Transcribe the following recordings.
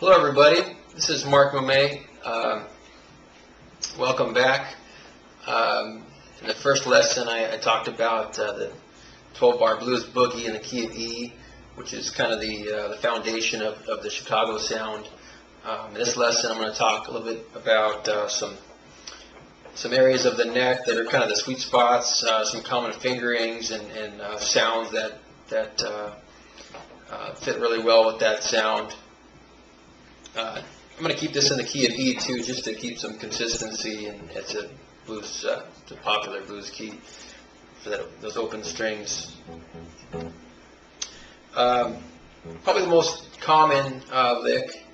Hello everybody, this is Mark Momay. Welcome back. In the first lesson I talked about the 12-bar blues boogie in the key of E, which is kind of the foundation of the Chicago sound. In this lesson I'm going to talk a little bit about some areas of the neck that are kind of the sweet spots, some common fingerings and sounds that fit really well with that sound. I'm going to keep this in the key of E too, just to keep some consistency, and it's a blues, it's a popular blues key for those open strings. Probably the most common lick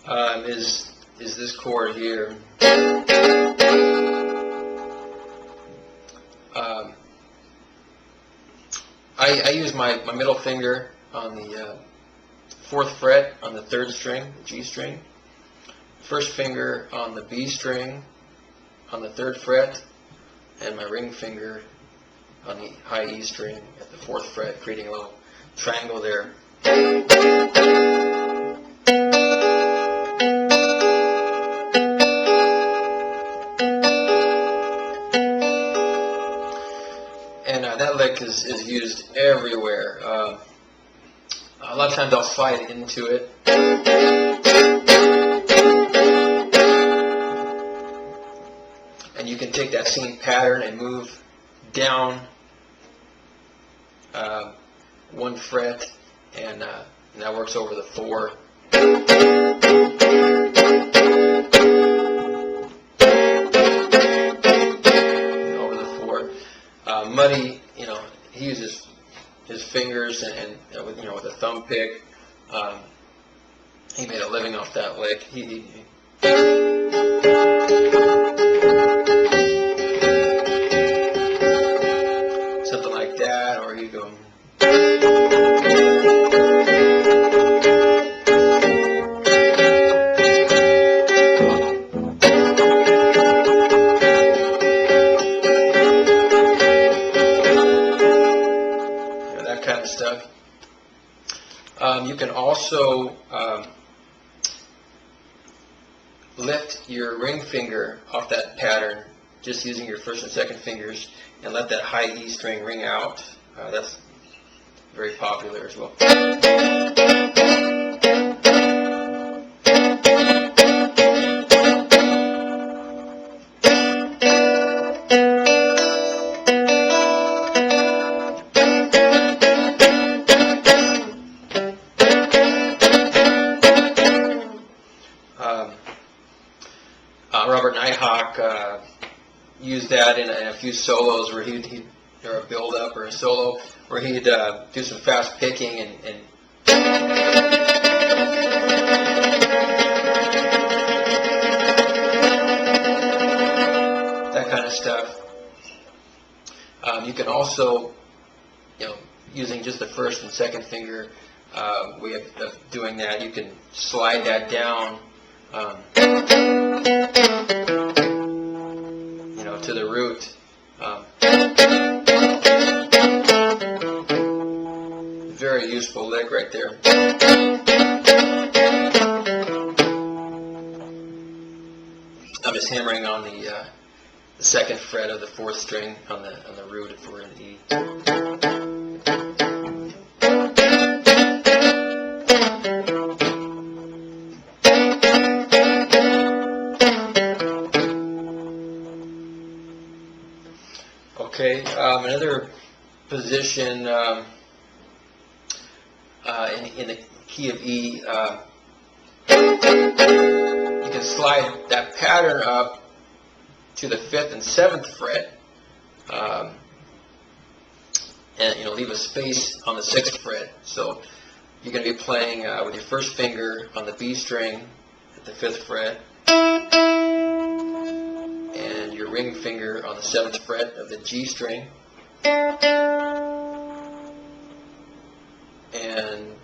is this chord here. I use my middle finger on the 4th fret on the 3rd string, G string, first finger on the B string on the 3rd fret, and my ring finger on the high E string at the 4th fret, creating a little triangle there. And that lick is used everywhere. A lot of times I'll slide into it. And you can take that same pattern and move down 1 fret, and that works over the 4. Over the 4. Muddy, he uses his fingers and with a thumb pick. He made a living off that lick. Something like that, or you go. That kind of stuff. You can also lift your ring finger off that pattern just using your 1st and 2nd fingers and let that high E string ring out. That's very popular as well. Robert Nighthawk used that in a few solos where or a build-up or a solo where he'd do some fast picking and that kind of stuff. You can also, using just the 1st and 2nd finger way of doing that, you can slide that down to the root. Very useful lick right there. I'm just hammering on the 2nd fret of the 4th string on the root if we're in E. Okay, another position in the key of E, you can slide that pattern up to the 5th and 7th fret, and leave a space on the 6th fret. So you're going to be playing with your 1st finger on the B string at the 5th fret, and your ring finger on the 7th fret of the G string, and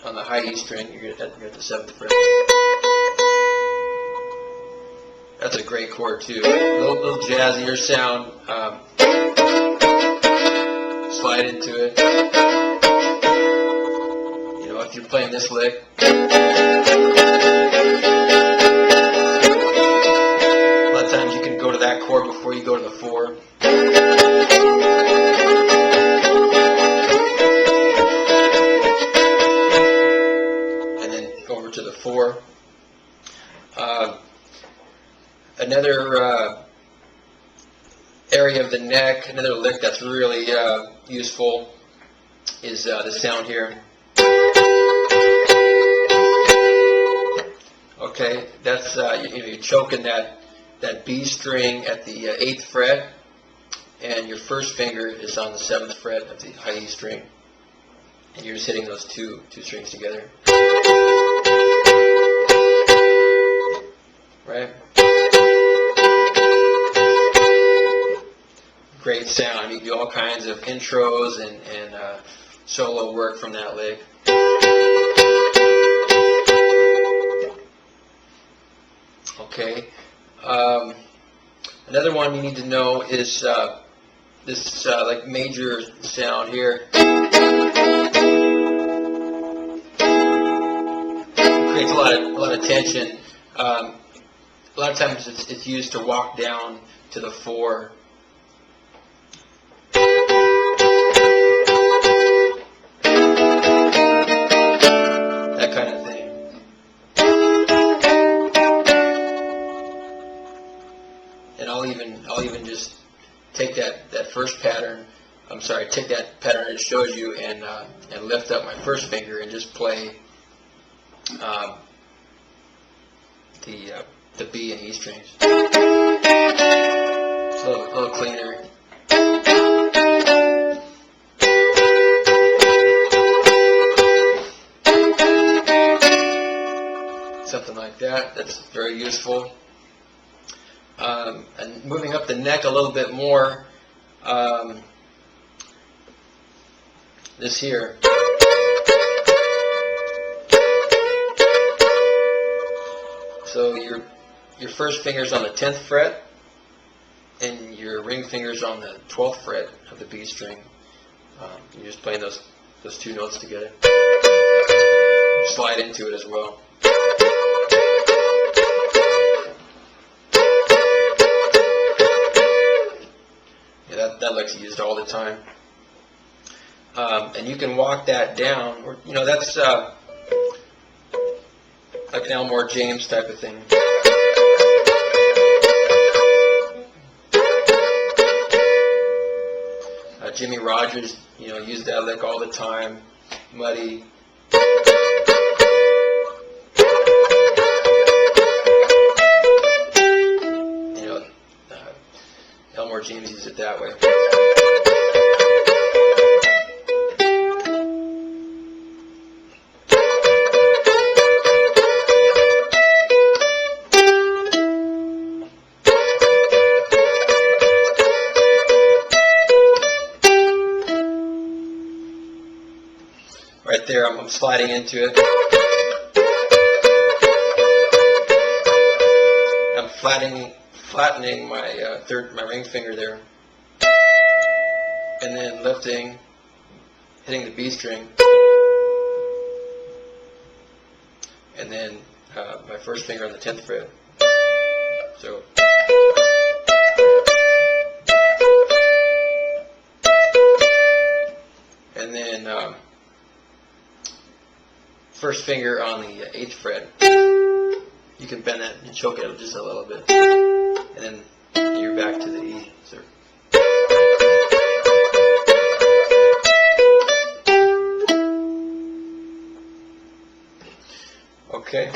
on the high E string you're at the 7th fret. That's a great chord too. Little jazzier sound. Slide into it. if you're playing this lick, a lot of times you can go to that chord before you go to the 4. And then over to the 4. Another area of the neck, another lick that's really useful is the sound here. Okay, that's you're choking that B string at the 8th fret, and your first finger is on the 7th fret of the high E string, and you're just hitting those two strings together. Right? Great sound. You do all kinds of intros and solo work from that lick. Okay. Another one you need to know is this like major sound here. Creates a lot of tension. A lot of times it's used to walk down to the 4. That kind of thing. And I'll even just take that first pattern. Take that pattern it shows you and lift up my first finger and just play the B and E strings. It's a little cleaner. Something like that. That's very useful. And moving up the neck a little bit more, this here. So your first finger's on the 10th fret, and your ring finger's on the 12th fret of the B string. You're just playing those 2 notes together. Slide into it as well. Yeah, that lick's used all the time. And you can walk that down, or that's like an Elmore James type of thing. Jimmy Rogers, used that lick all the time. Muddy. Elmore James used it that way. Right there, I'm sliding into it. I'm flattening my my ring finger there, and then lifting, hitting the B string, and then my first finger on the 10th fret. So. And then first finger on the 8th fret. You can bend that and choke it just a little bit. And then you're back to the E. So. Okay.